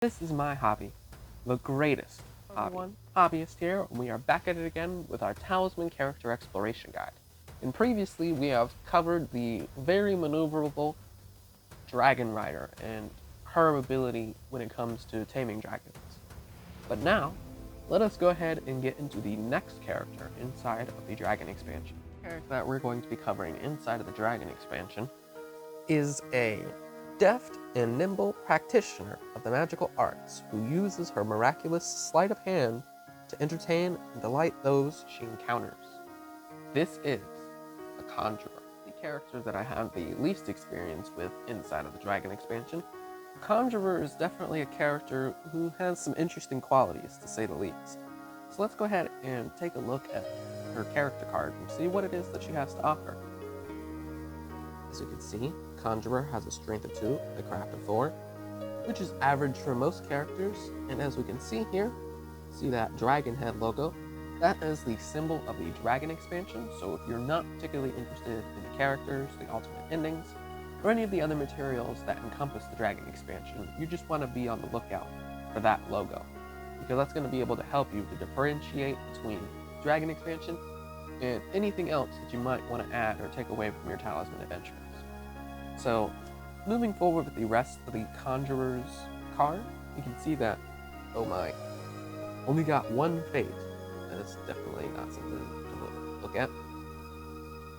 This is my hobby, the greatest hobby. Hobbyist here, and we are back at it again with our Talisman character exploration guide. And previously, we have covered the very maneuverable Dragon Rider and her ability when it comes to taming dragons. But now, let us go ahead and get into the next character inside of the Dragon expansion. The character that we're going to be covering inside of the Dragon expansion is a deft and nimble practitioner of the magical arts who uses her miraculous sleight of hand to entertain and delight those she encounters. This is a Conjurer, the character that I have the least experience with inside of the Dragon expansion. The Conjurer is definitely a character who has some interesting qualities, to say the least. So let's go ahead and take a look at her character card and see what it is that she has to offer. As you can see, Conjurer has a strength of 2, a craft of 4, which is average for most characters, and as we can see here, see that dragon head logo? That is the symbol of the Dragon expansion, so if you're not particularly interested in the characters, the alternate endings, or any of the other materials that encompass the Dragon expansion, you just want to be on the lookout for that logo, because that's going to be able to help you to differentiate between Dragon expansion and anything else that you might want to add or take away from your Talisman adventures. So, moving forward with the rest of the Conjurer's card, you can see that, oh my, only got one fate. That's definitely not something to look at.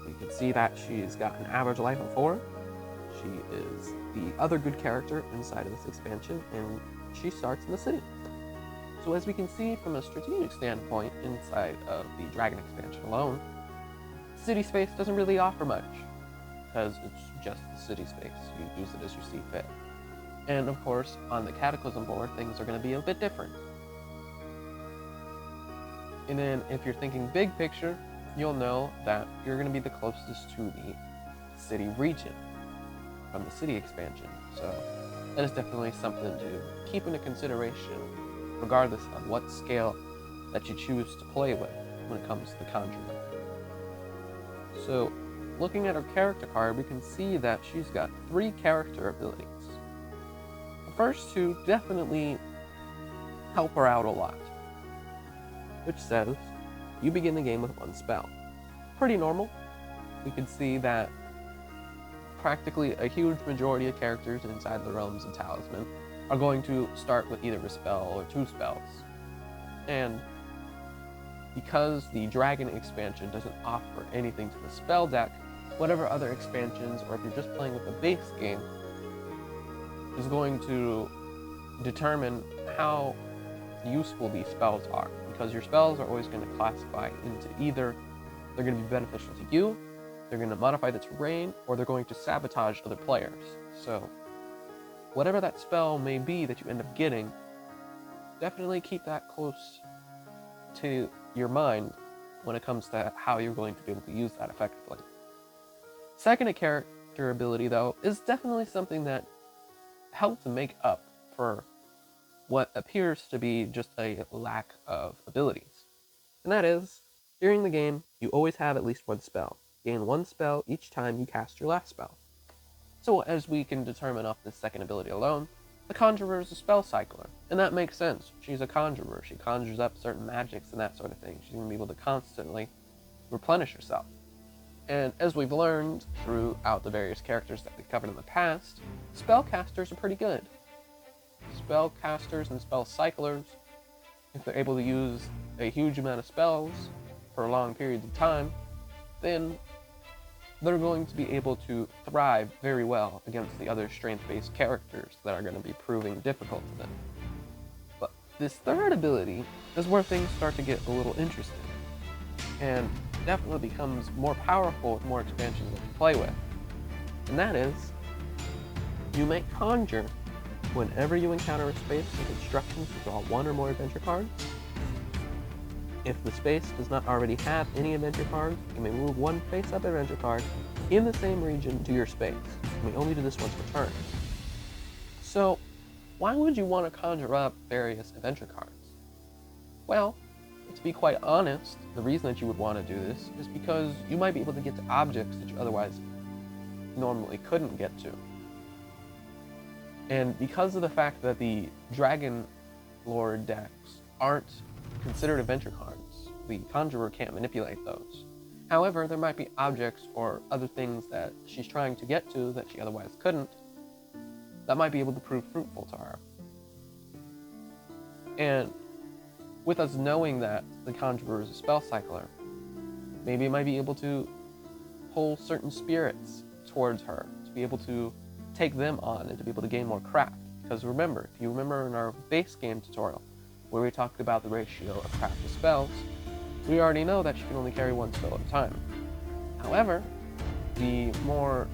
You can see that she's got an average life of 4. She is the other good character inside of this expansion, and she starts in the city. So as we can see from a strategic standpoint inside of the Dragon expansion alone, city space doesn't really offer much, because it's just the city space. You use it as you see fit. And of course, on the Cataclysm board, things are going to be a bit different. And then if you're thinking big picture, you'll know that you're going to be the closest to the city region from the city expansion. So that is definitely something to keep into consideration, regardless of what scale that you choose to play with when it comes to the Conjurer. So, looking at her character card, we can see that she's got 3 character abilities. The first 2 definitely help her out a lot, which says, you begin the game with 1 spell. Pretty normal. We can see that practically a huge majority of characters inside the realms of Talisman are going to start with either a spell or 2 spells. And because the Dragon expansion doesn't offer anything to the spell deck, whatever other expansions, or if you're just playing with the base game, is going to determine how useful these spells are. Because your spells are always going to classify into either they're going to be beneficial to you, they're going to modify the terrain, or they're going to sabotage other players. So, whatever that spell may be that you end up getting, definitely keep that close to your mind when it comes to how you're going to be able to use that effectively. Second character ability, though, is definitely something that helps make up for what appears to be just a lack of abilities. And that is, during the game, you always have at least 1 spell. Gain 1 spell each time you cast your last spell. So as we can determine off this second ability alone, the Conjurer is a spell cycler, and that makes sense. She's a Conjurer. She conjures up certain magics and that sort of thing. She's going to be able to constantly replenish herself. And as we've learned throughout the various characters that we've covered in the past, spellcasters are pretty good. Spellcasters and spell cyclers, if they're able to use a huge amount of spells for long periods of time, then they're going to be able to thrive very well against the other strength-based characters that are going to be proving difficult to them. But this third ability is where things start to get a little interesting, and definitely becomes more powerful with more expansions that you play with. And that is, you may conjure whenever you encounter a space with instructions to draw 1 or more adventure cards. If the space does not already have any adventure cards, you may move 1 face-up adventure card in the same region to your space. You may only do this once per turn. So, why would you want to conjure up various adventure cards? Well, to be quite honest, the reason that you would want to do this is because you might be able to get to objects that you otherwise normally couldn't get to. And because of the fact that the Dragon Lord decks aren't considered adventure cards, the Conjurer can't manipulate those. However, there might be objects or other things that she's trying to get to that she otherwise couldn't, that might be able to prove fruitful to her. And with us knowing that the Conjurer is a spell cycler, maybe it might be able to pull certain spirits towards her, to be able to take them on and to be able to gain more craft. Because remember, if you remember in our base game tutorial, where we talked about the ratio of craft to spells, we already know that she can only carry one spell at a time. However, the more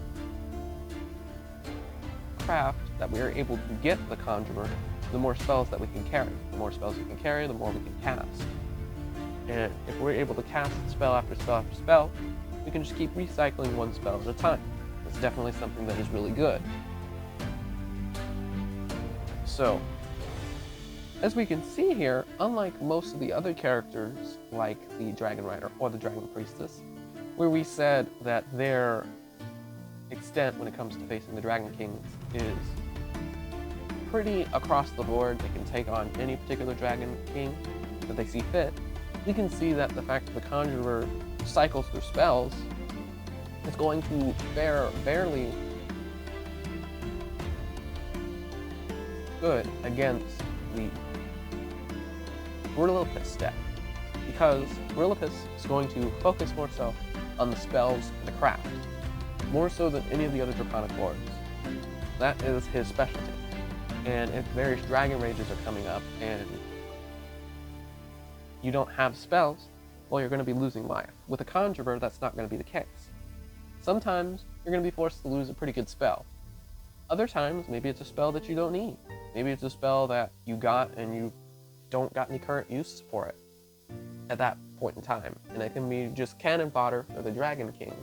craft that we are able to get the Conjurer, the more spells that we can carry. The more spells we can carry, the more we can cast. And if we're able to cast spell after spell after spell, we can just keep recycling one spell at a time. It's definitely something that is really good. So, as we can see here, unlike most of the other characters, like the Dragon Rider or the Dragon Priestess, where we said that their extent when it comes to facing the Dragon Kings is pretty across the board, they can take on any particular Dragon King that they see fit, we can see that the fact that the Conjurer cycles through spells is going to fare fairly good against the Gorillapis deck, because Gorillapis is going to focus more so on the spells and the craft, more so than any of the other Draconic Lords. That is his specialty. And if various Dragon Rages are coming up and you don't have spells, well, you're going to be losing life. With a Conjurer, that's not going to be the case. Sometimes you're going to be forced to lose a pretty good spell. Other times, maybe it's a spell that you don't need. Maybe it's a spell that you got and you don't got any current use for it at that point in time. And it can be just cannon fodder for the Dragon King.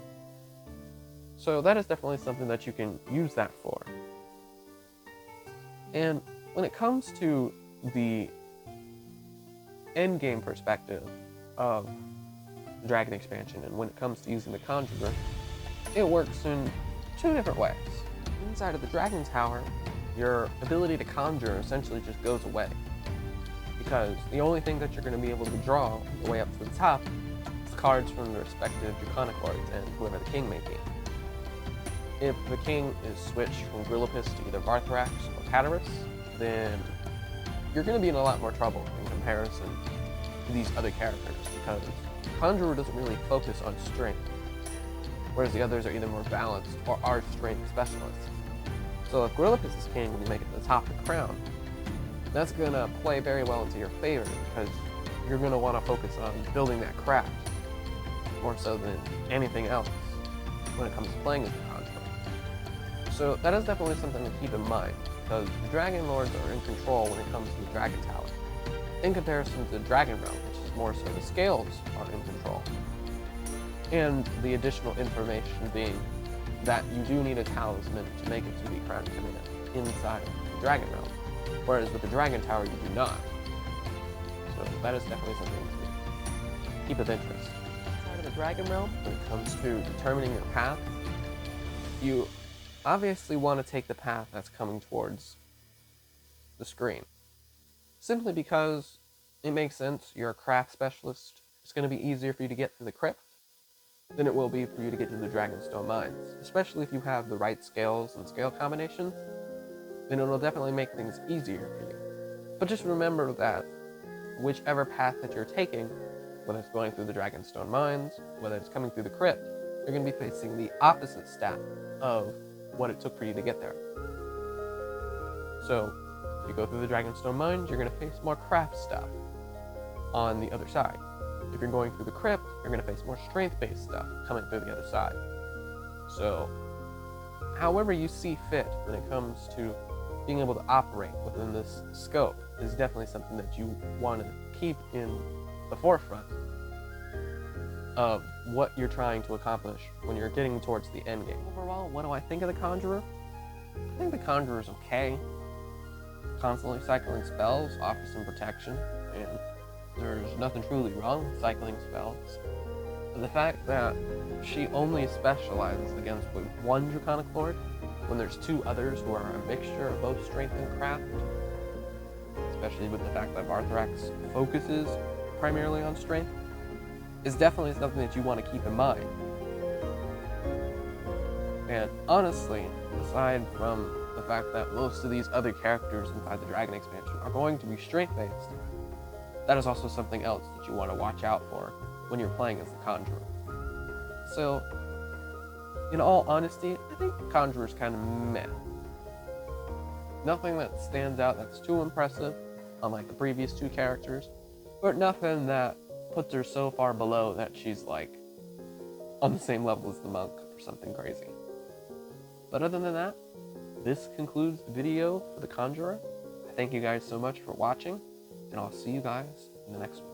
So that is definitely something that you can use that for. And when it comes to the endgame perspective of the Dragon expansion, and when it comes to using the Conjurer, it works in two different ways. Inside of the Dragon Tower, your ability to conjure essentially just goes away, because the only thing that you're going to be able to draw all the way up to the top is cards from the respective Draconic Lords and whoever the king may be. If the king is switched from Gorillapis to either Varthrax or Cataris, then you're going to be in a lot more trouble in comparison to these other characters, because Conjurer doesn't really focus on strength, whereas the others are either more balanced or are strength specialists. So if Gorillapis is king when you make it to the top of the crown, that's going to play very well into your favor, because you're going to want to focus on building that craft more so than anything else when it comes to playing as the Conjurer. So that is definitely something to keep in mind, because the Dragon Lords are in control when it comes to the Dragon Tower, in comparison to the Dragon Realm, which is more so the Scales are in control. And the additional information being that you do need a talisman to make it to the Crown Command inside the Dragon Realm, whereas with the Dragon Tower you do not. So that is definitely something to keep of interest. Inside of the Dragon Realm, when it comes to determining your path, you obviously want to take the path that's coming towards the screen. Simply because it makes sense, you're a craft specialist, it's going to be easier for you to get through the crypt than it will be for you to get to the Dragonstone Mines. Especially if you have the right scales and scale combinations, then it'll definitely make things easier for you. But just remember that whichever path that you're taking, whether it's going through the Dragonstone Mines, whether it's coming through the crypt, you're going to be facing the opposite stat of what it took for you to get there. So, if you go through the Dragonstone Mines, you're going to face more craft stuff on the other side. If you're going through the crypt, you're going to face more strength-based stuff coming through the other side. So, however you see fit when it comes to being able to operate within this scope is definitely something that you want to keep in the forefront of what you're trying to accomplish when you're getting towards the end game. Overall, what do I think of the Conjurer? I think the Conjurer is okay. Constantly cycling spells offers some protection, and there's nothing truly wrong with cycling spells. But the fact that she only specializes against one Draconic Lord when there's two others who are a mixture of both strength and craft, especially with the fact that Varthrax focuses primarily on strength, is definitely something that you want to keep in mind. And honestly, aside from the fact that most of these other characters inside the Dragon expansion are going to be strength-based, that is also something else that you want to watch out for when you're playing as the Conjurer. So, in all honesty, I think the Conjurer's kind of meh. Nothing that stands out that's too impressive, unlike the previous two characters, but nothing that puts her so far below that she's like on the same level as the monk or something crazy. But other than that, this concludes the video for the Conjurer. I thank you guys so much for watching, and I'll see you guys in the next one.